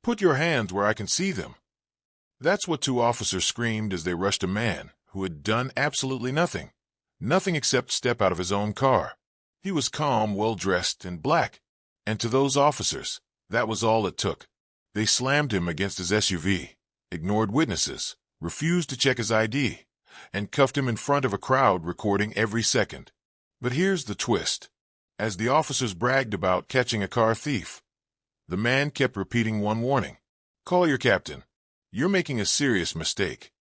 Put your hands where I can see them." That's what two officers screamed as they rushed a man who had done absolutely nothing. Nothing except step out of his own car. He was calm, well-dressed, and black. And to those officers, that was all it took. They slammed him against his SUV, ignored witnesses, refused to check his ID, and cuffed him in front of a crowd recording every second. But here's the twist. As the officers bragged about catching a car thief, the man kept repeating one warning. "Call your captain. You're making a serious mistake."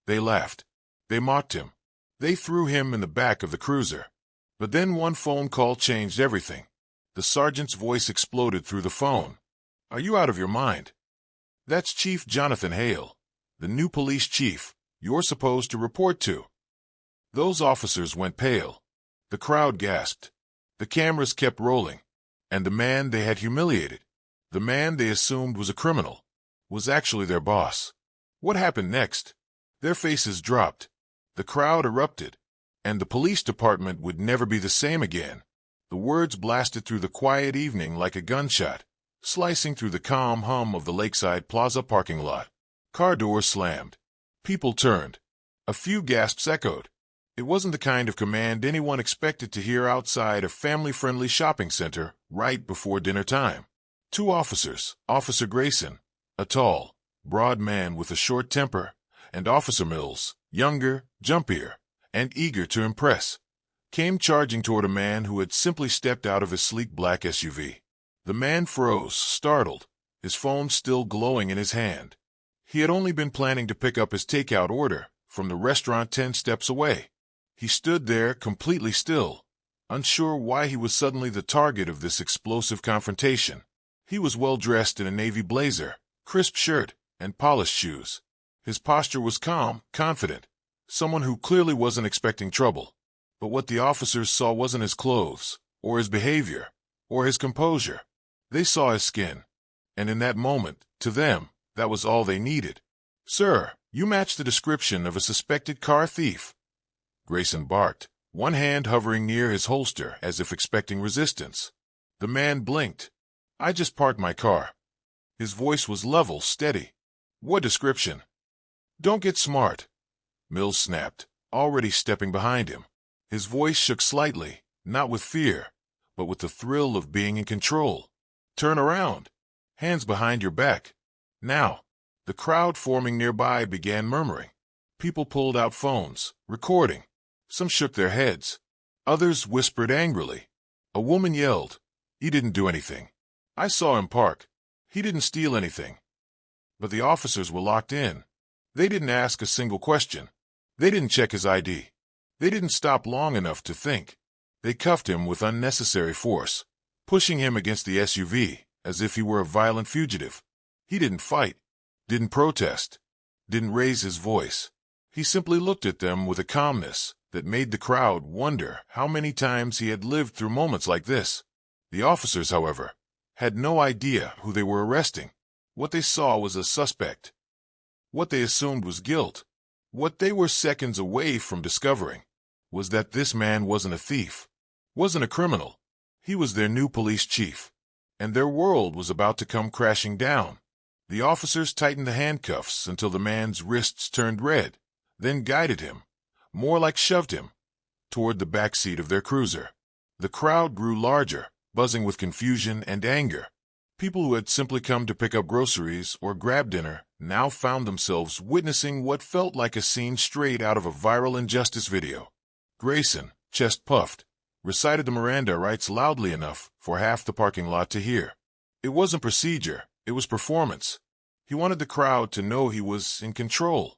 They laughed. They mocked him. They threw him in the back of the cruiser. But then one phone call changed everything. The sergeant's voice exploded through the phone. "Are you out of your mind? That's Chief Jonathan Hale, the new police chief you're supposed to report to." Those officers went pale. The crowd gasped. The cameras kept rolling. And the man they had humiliated, the man they assumed was a criminal, was actually their boss. What happened next? Their faces dropped. The crowd erupted. And the police department would never be the same again. The words blasted through the quiet evening like a gunshot, slicing through the calm hum of the Lakeside Plaza parking lot. Car doors slammed. People turned. A few gasps echoed. It wasn't the kind of command anyone expected to hear outside a family-friendly shopping center right before dinner time. Two officers, Officer Grayson, a tall, broad man with a short temper, and Officer Mills, younger, jumpier, and eager to impress, came charging toward a man who had simply stepped out of his sleek black SUV. The man froze, startled, his phone still glowing in his hand. He had only been planning to pick up his takeout order from the restaurant 10 steps away. He stood there completely still, unsure why he was suddenly the target of this explosive confrontation. He was well-dressed in a navy blazer, crisp shirt, and polished shoes. His posture was calm, confident, someone who clearly wasn't expecting trouble. But what the officers saw wasn't his clothes, or his behavior, or his composure. They saw his skin. And in that moment, to them, that was all they needed. "Sir, you match the description of a suspected car thief," Grayson barked, one hand hovering near his holster as if expecting resistance. The man blinked. "I just parked my car." His voice was level, steady. "What description?" "Don't get smart," Mills snapped, already stepping behind him. His voice shook slightly, not with fear, but with the thrill of being in control. "Turn around. Hands behind your back. Now." The crowd forming nearby began murmuring. People pulled out phones, recording. Some shook their heads. Others whispered angrily. A woman yelled, "He didn't do anything. I saw him park. He didn't steal anything." But the officers were locked in. They didn't ask a single question. They didn't check his ID. They didn't stop long enough to think. They cuffed him with unnecessary force, pushing him against the SUV as if he were a violent fugitive. He didn't fight, didn't protest, didn't raise his voice. He simply looked at them with a calmness that made the crowd wonder how many times he had lived through moments like this. The officers, however, had no idea who they were arresting. What they saw was a suspect. What they assumed was guilt. What they were seconds away from discovering was that this man wasn't a thief, wasn't a criminal. He was their new police chief, and their world was about to come crashing down. The officers tightened the handcuffs until the man's wrists turned red, then guided him, more like shoved him, toward the back seat of their cruiser. The crowd grew larger, buzzing with confusion and anger. People who had simply come to pick up groceries or grab dinner now found themselves witnessing what felt like a scene straight out of a viral injustice video. Grayson, chest puffed, recited the Miranda rights loudly enough for half the parking lot to hear. It wasn't procedure, it was performance. He wanted the crowd to know he was in control.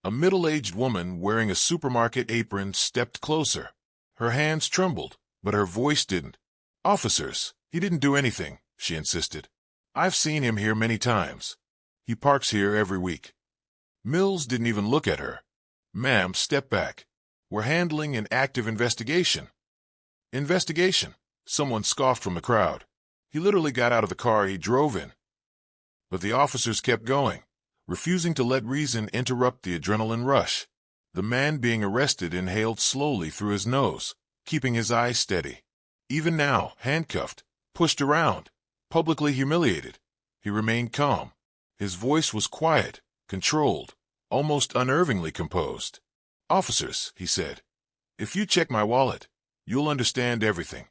A middle-aged woman wearing a supermarket apron stepped closer. Her hands trembled, but her voice didn't. "Officers, he didn't do anything," she insisted. "I've seen him here many times. He parks here every week." Mills didn't even look at her. "Ma'am, step back. We're handling an active investigation." "Investigation?" Someone scoffed from the crowd. "He literally got out of the car he drove in." But the officers kept going, refusing to let reason interrupt the adrenaline rush. The man being arrested inhaled slowly through his nose, keeping his eyes steady. Even now, handcuffed, pushed around, publicly humiliated, He remained calm. His voice was quiet, controlled, almost unnervingly composed. "Officers," he said, "if you check my wallet, you'll understand everything."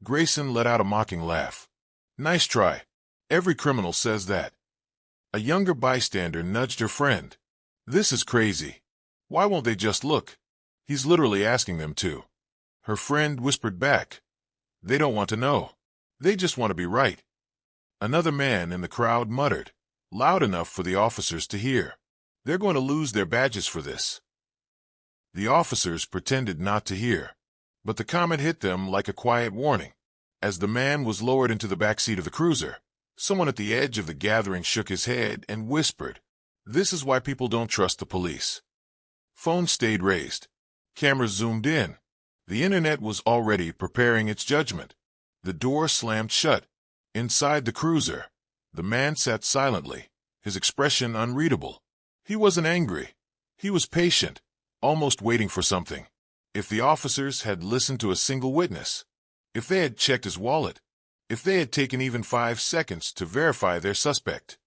Grayson let out a mocking laugh. "Nice try. Every criminal says that." A younger bystander nudged her friend. "This is crazy. Why won't they just look? He's literally asking them to." Her friend whispered back, "They don't want to know. They just want to be right." Another man in the crowd muttered, loud enough for the officers to hear, "They're going to lose their badges for this." The officers pretended not to hear, but the comment hit them like a quiet warning. As the man was lowered into the back seat of the cruiser, someone at the edge of the gathering shook his head and whispered, "This is why people don't trust the police." Phones stayed raised. Cameras zoomed in. The internet was already preparing its judgment. The door slammed shut. Inside the cruiser, the man sat silently, his expression unreadable. He wasn't angry. He was patient, almost waiting for something. If the officers had listened to a single witness, if they had checked his wallet, if they had taken even 5 seconds to verify their suspect,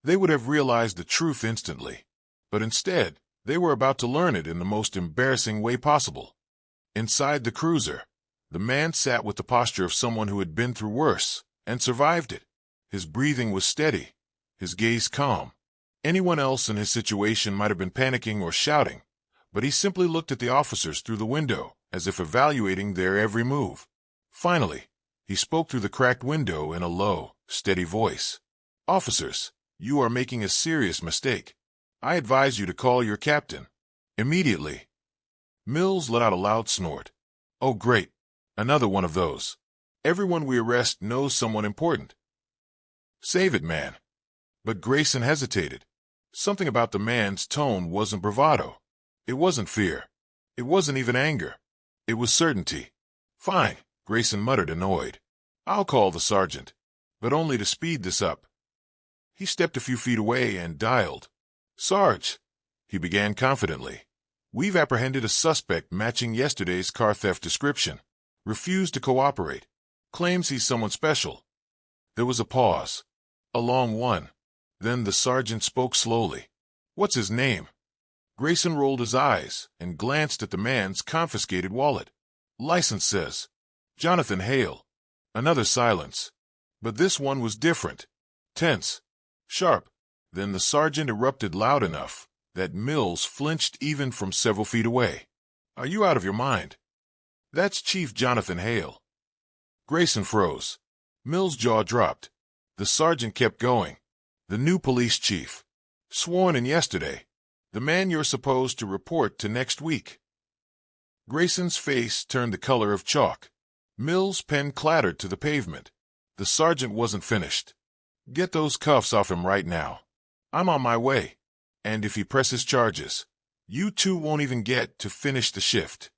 they would have realized the truth instantly. But instead, they were about to learn it in the most embarrassing way possible. Inside the cruiser, the man sat with the posture of someone who had been through worse and survived it. His breathing was steady, his gaze calm. Anyone else in his situation might have been panicking or shouting, but he simply looked at the officers through the window, as if evaluating their every move. Finally, he spoke through the cracked window in a low, steady voice. "Officers, you are making a serious mistake. I advise you to call your captain. Immediately." Mills let out a loud snort. "Oh, great. Another one of those. Everyone we arrest knows someone important." "Save it, man." But Grayson hesitated. Something about the man's tone wasn't bravado. It wasn't fear. It wasn't even anger. It was certainty. "Fine," Grayson muttered, annoyed. "I'll call the sergeant, but only to speed this up." He stepped a few feet away and dialed. "Sarge," he began confidently, "we've apprehended a suspect matching yesterday's car theft description. Refused to cooperate. Claims he's someone special." There was a pause. A long one. Then the sergeant spoke slowly. "What's his name?" Grayson rolled his eyes and glanced at the man's confiscated wallet. "License says Jonathan Hale." Another silence. But this one was different. Tense. Sharp. Then the sergeant erupted loud enough that Mills flinched even from several feet away. "Are you out of your mind? That's Chief Jonathan Hale." Grayson froze. Mills' jaw dropped. The sergeant kept going. "The new police chief. Sworn in yesterday. The man you're supposed to report to next week." Grayson's face turned the color of chalk. Mills' pen clattered to the pavement. The sergeant wasn't finished. "Get those cuffs off him right now. I'm on my way. And if he presses charges, you two won't even get to finish the shift."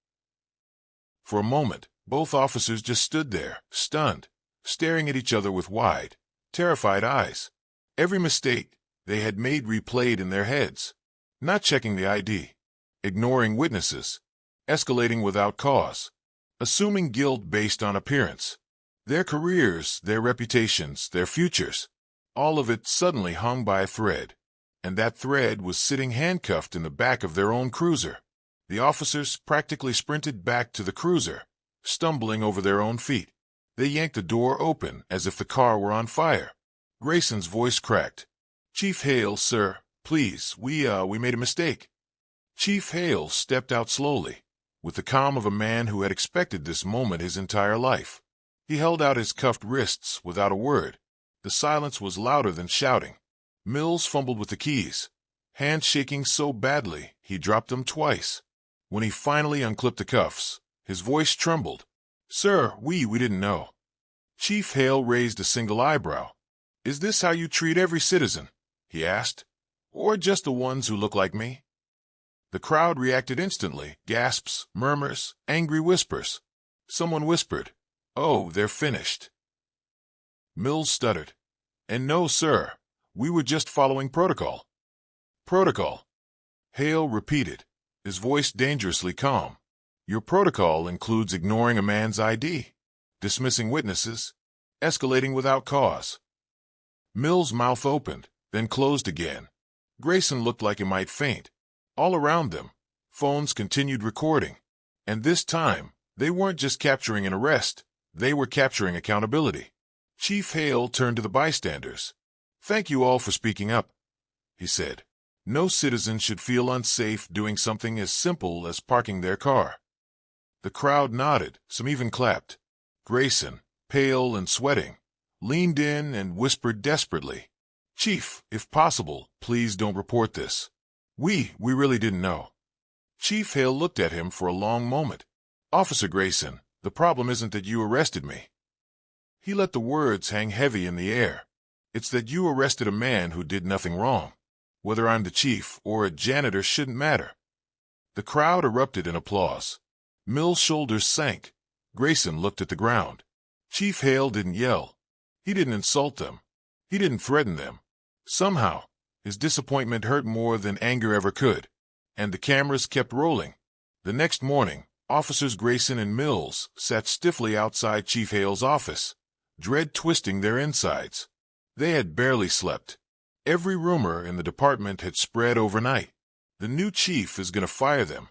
For a moment, both officers just stood there, stunned, staring at each other with wide, terrified eyes. Every mistake they had made replayed in their heads. Not checking the ID, ignoring witnesses, escalating without cause, assuming guilt based on appearance. Their careers, their reputations, their futures, all of it suddenly hung by a thread. And that thread was sitting handcuffed in the back of their own cruiser. The officers practically sprinted back to the cruiser, stumbling over their own feet. They yanked the door open as if the car were on fire. Grayson's voice cracked. "Chief Hale, sir, please, we made a mistake." Chief Hale stepped out slowly, with the calm of a man who had expected this moment his entire life. He held out his cuffed wrists without a word. The silence was louder than shouting. Mills fumbled with the keys, hands shaking so badly he dropped them twice. When he finally unclipped the cuffs, his voice trembled. "Sir, we didn't know." Chief Hale raised a single eyebrow. "Is this how you treat every citizen?" he asked. "Or just the ones who look like me?" The crowd reacted instantly. Gasps, murmurs, angry whispers. Someone whispered, "Oh, they're finished." Mills stuttered. "And no, sir, we were just following protocol." "Protocol?" Hale repeated, his voice dangerously calm. "Your protocol includes ignoring a man's ID, dismissing witnesses, escalating without cause." Mill's mouth opened, then closed again. Grayson looked like he might faint. All around them, phones continued recording. And this time, they weren't just capturing an arrest, they were capturing accountability. Chief Hale turned to the bystanders. "Thank you all for speaking up," he said. "No citizen should feel unsafe doing something as simple as parking their car." The crowd nodded, some even clapped. Grayson, pale and sweating, leaned in and whispered desperately, "Chief, if possible, please don't report this. We really didn't know." Chief Hale looked at him for a long moment. "Officer Grayson, the problem isn't that you arrested me." He let the words hang heavy in the air. "It's that you arrested a man who did nothing wrong. Whether I'm the chief or a janitor shouldn't matter." The crowd erupted in applause. Mill's shoulders sank. Grayson looked at the ground. Chief Hale didn't yell. He didn't insult them. He didn't threaten them. Somehow, his disappointment hurt more than anger ever could. And the cameras kept rolling. The next morning, Officers Grayson and Mills sat stiffly outside Chief Hale's office, dread twisting their insides. They had barely slept. Every rumor in the department had spread overnight. The new chief is going to fire them.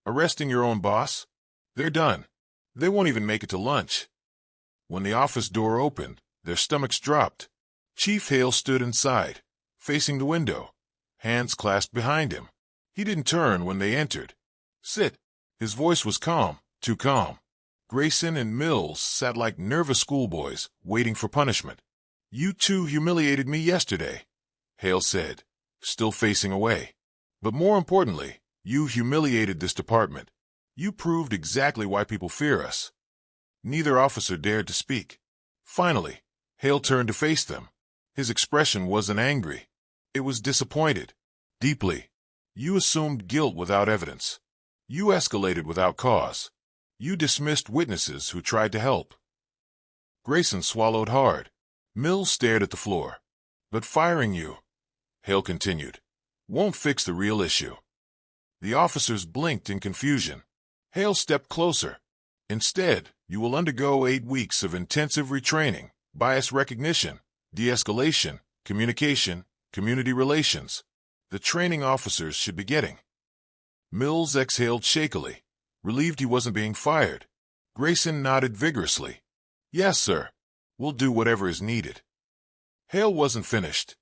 Arresting your own boss? They're done. They won't even make it to lunch. When the office door opened, their stomachs dropped. Chief Hale stood inside, facing the window, hands clasped behind him. He didn't turn when they entered. "Sit." His voice was calm, too calm. Grayson and Mills sat like nervous schoolboys, waiting for punishment. "You two humiliated me yesterday," Hale said, still facing away. "But more importantly, you humiliated this department. You proved exactly why people fear us." Neither officer dared to speak. Finally, Hale turned to face them. His expression wasn't angry. It was disappointed. Deeply. "You assumed guilt without evidence. You escalated without cause. You dismissed witnesses who tried to help." Grayson swallowed hard. Mills stared at the floor. "But firing you," Hale continued, "won't fix the real issue." The officers blinked in confusion. Hale stepped closer. "Instead, you will undergo 8 weeks of intensive retraining, bias recognition, de-escalation, communication, community relations. The training officers should be getting." Mills exhaled shakily, relieved he wasn't being fired. Grayson nodded vigorously. "Yes, sir. We'll do whatever is needed." Hale wasn't finished.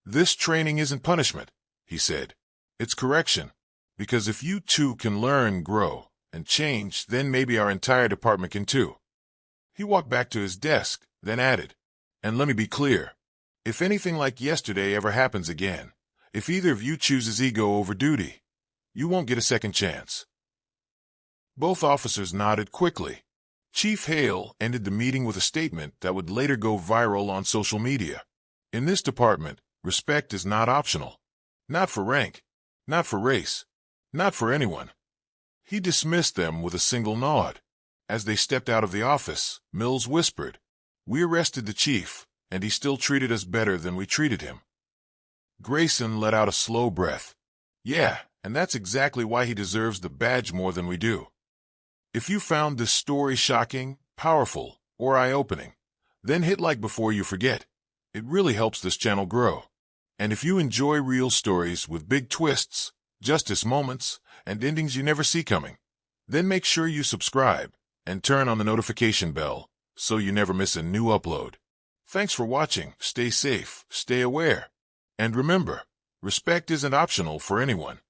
"This training isn't punishment," he said. "It's correction. Because if you two can learn, grow, and change, then maybe our entire department can too." He walked back to his desk, then added, "And let me be clear. If anything like yesterday ever happens again, if either of you chooses ego over duty, you won't get a second chance." Both officers nodded quickly. Chief Hale ended the meeting with a statement that would later go viral on social media. "In this department, respect is not optional. Not for rank, not for race, not for anyone." He dismissed them with a single nod. As they stepped out of the office, Mills whispered, "We arrested the chief, and he still treated us better than we treated him." Grayson let out a slow breath. "Yeah, and that's exactly why he deserves the badge more than we do." If you found this story shocking, powerful, or eye-opening, then hit like before you forget. It really helps this channel grow. And if you enjoy real stories with big twists, justice moments, and endings you never see coming, then make sure you subscribe and turn on the notification bell so you never miss a new upload. Thanks for watching. Stay safe, stay aware, and remember, respect isn't optional for anyone.